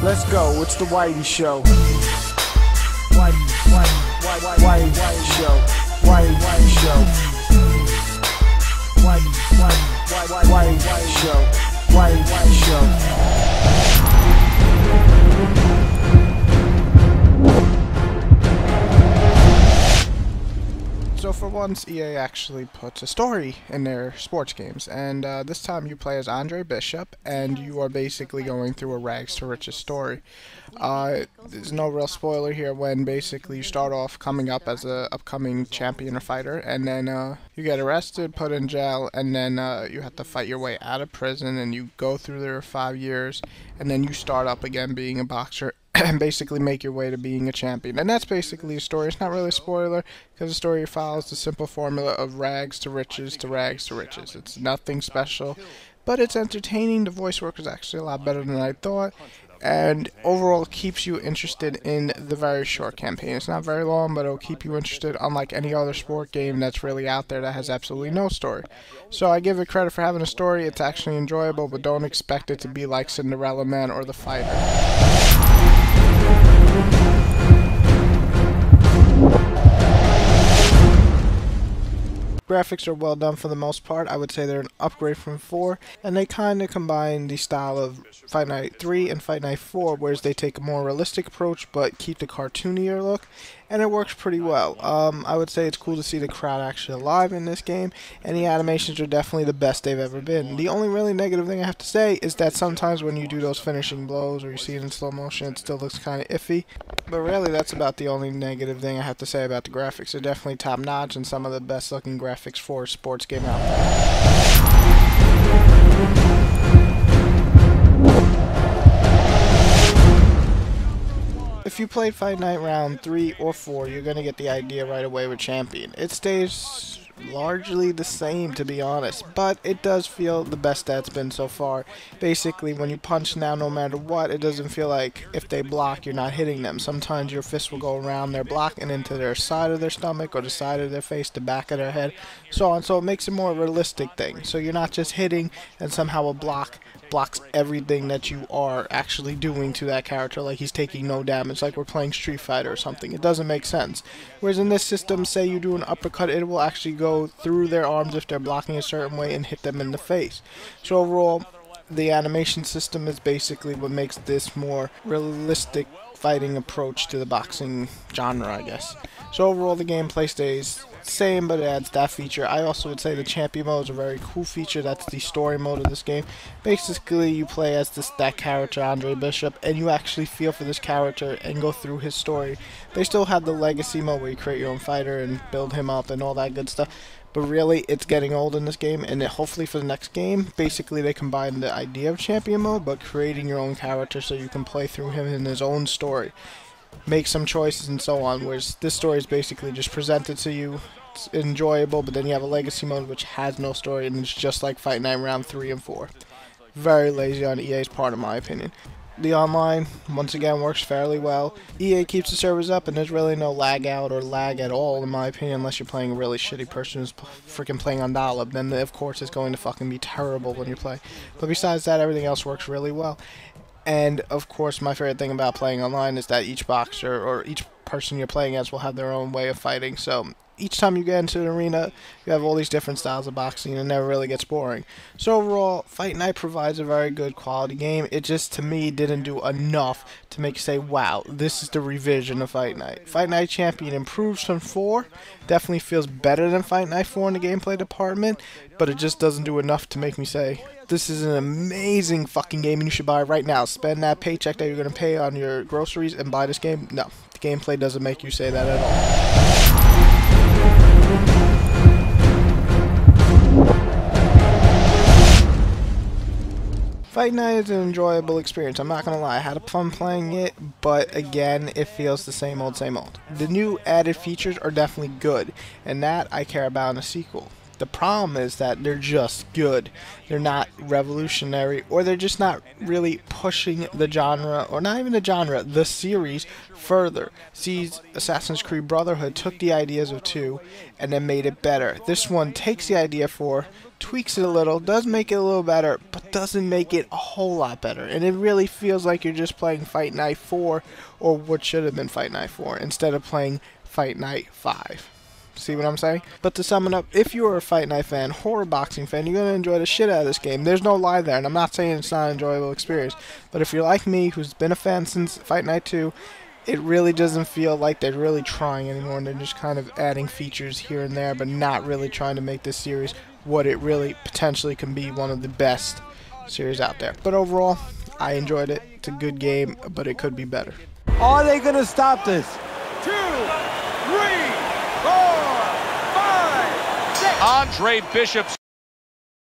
Let's go, it's the Whitey Show. Whitey Show. Whitey Show. Whitey Show. Whitey Show. So for once, EA actually puts a story in their sports games, and this time you play as Andre Bishop, and you are basically going through a rags to riches story. There's no real spoiler here when basically you start off coming up as a upcoming champion or fighter, and then you get arrested, put in jail, and then you have to fight your way out of prison, and you go through there 5 years, and then you start up again being a boxer and basically make your way to being a champion. And that's basically a story. It's not really a spoiler because the story follows the simple formula of rags to riches to rags to riches. It's nothing special, but it's entertaining. The voice work is actually a lot better than I thought, and overall keeps you interested in the very short campaign. It's not very long, but it'll keep you interested, unlike any other sport game that's really out there that has absolutely no story. So I give it credit for having a story. It's actually enjoyable, but don't expect it to be like Cinderella Man or The Fighter. Graphics are well done for the most part. I would say they're an upgrade from 4, and they kind of combine the style of Fight Night 3 and Fight Night 4, whereas they take a more realistic approach but keep the cartoonier look, and it works pretty well. I would say it's cool to see the crowd actually alive in this game, and the animations are definitely the best they've ever been. The only really negative thing I have to say is that sometimes when you do those finishing blows or you see it in slow motion, it still looks kind of iffy, but really that's about the only negative thing I have to say about the graphics. They're definitely top notch and some of the best looking graphics for a sports game out there. If you played Fight Night Round 3 or 4, you're going to get the idea right away with Champion. It stays largely the same, to be honest, but it does feel the best that's been so far. Basically, when you punch now, no matter what, it doesn't feel like if they block, you're not hitting them. Sometimes your fist will go around their block and into their side of their stomach or the side of their face, the back of their head, so on. So it makes it more realistic thing. So you're not just hitting and somehow a block blocks everything that you are actually doing to that character, like he's taking no damage, like we're playing Street Fighter or something. It doesn't make sense. Whereas in this system, say you do an uppercut, it will actually go through their arms if they're blocking a certain way and hit them in the face. So overall, the animation system is basically what makes this more realistic fighting approach to the boxing genre, I guess. So overall, the gameplay stays same, but it adds that feature. I also would say the champion mode is a very cool feature. That's the story mode of this game. Basically, you play as that character, Andre Bishop, and you actually feel for this character and go through his story. They still have the legacy mode where you create your own fighter and build him up and all that good stuff. But really, it's getting old in this game, and hopefully for the next game, basically they combine the idea of champion mode, but creating your own character so you can play through him in his own story, make some choices and so on, whereas this story is basically just presented to you. It's enjoyable, but then you have a legacy mode which has no story, and it's just like Fight Night Round 3 and 4. Very lazy on EA's part, in my opinion. The online, once again, works fairly well. EA keeps the servers up, and there's really no lag out or lag at all, in my opinion, unless you're playing a really shitty person who's freaking playing on dial-up. Then, of course, it's going to fucking be terrible when you play. But besides that, everything else works really well. And, of course, my favorite thing about playing online is that each boxer or each person you're playing as will have their own way of fighting. So each time you get into an arena, you have all these different styles of boxing, and it never really gets boring. So overall, Fight Night provides a very good quality game. It just, to me, didn't do enough to make you say, wow, this is the revision of Fight Night. Fight Night Champion improves from 4, definitely feels better than Fight Night 4 in the gameplay department, but it just doesn't do enough to make me say, this is an amazing fucking game and you should buy it right now. Spend that paycheck that you're going to pay on your groceries and buy this game. No, the gameplay doesn't make you say that at all. Fight Night is an enjoyable experience. I'm not gonna lie, I had fun playing it, but again, it feels the same old, same old. The new added features are definitely good, and that I care about in a sequel. The problem is that they're just good. They're not revolutionary, or they're just not really pushing the genre, or not even the genre, the series further. See, Assassin's Creed Brotherhood took the ideas of 2 and then made it better. This one takes the idea for tweaks it a little, does make it a little better, but doesn't make it a whole lot better. And it really feels like you're just playing Fight Night 4, or what should have been Fight Night 4, instead of playing Fight Night 5. See what I'm saying? But to sum it up, if you're a Fight Night fan or a boxing fan, you're going to enjoy the shit out of this game. There's no lie there, and I'm not saying it's not an enjoyable experience. But if you're like me, who's been a fan since Fight Night 2, it really doesn't feel like they're really trying anymore, and they're just kind of adding features here and there, but not really trying to make this series what it really potentially can be, one of the best series out there. But overall, I enjoyed it. It's a good game, but it could be better. Are they going to stop this? 2, 3, 4, 5, 6. Andre Bishop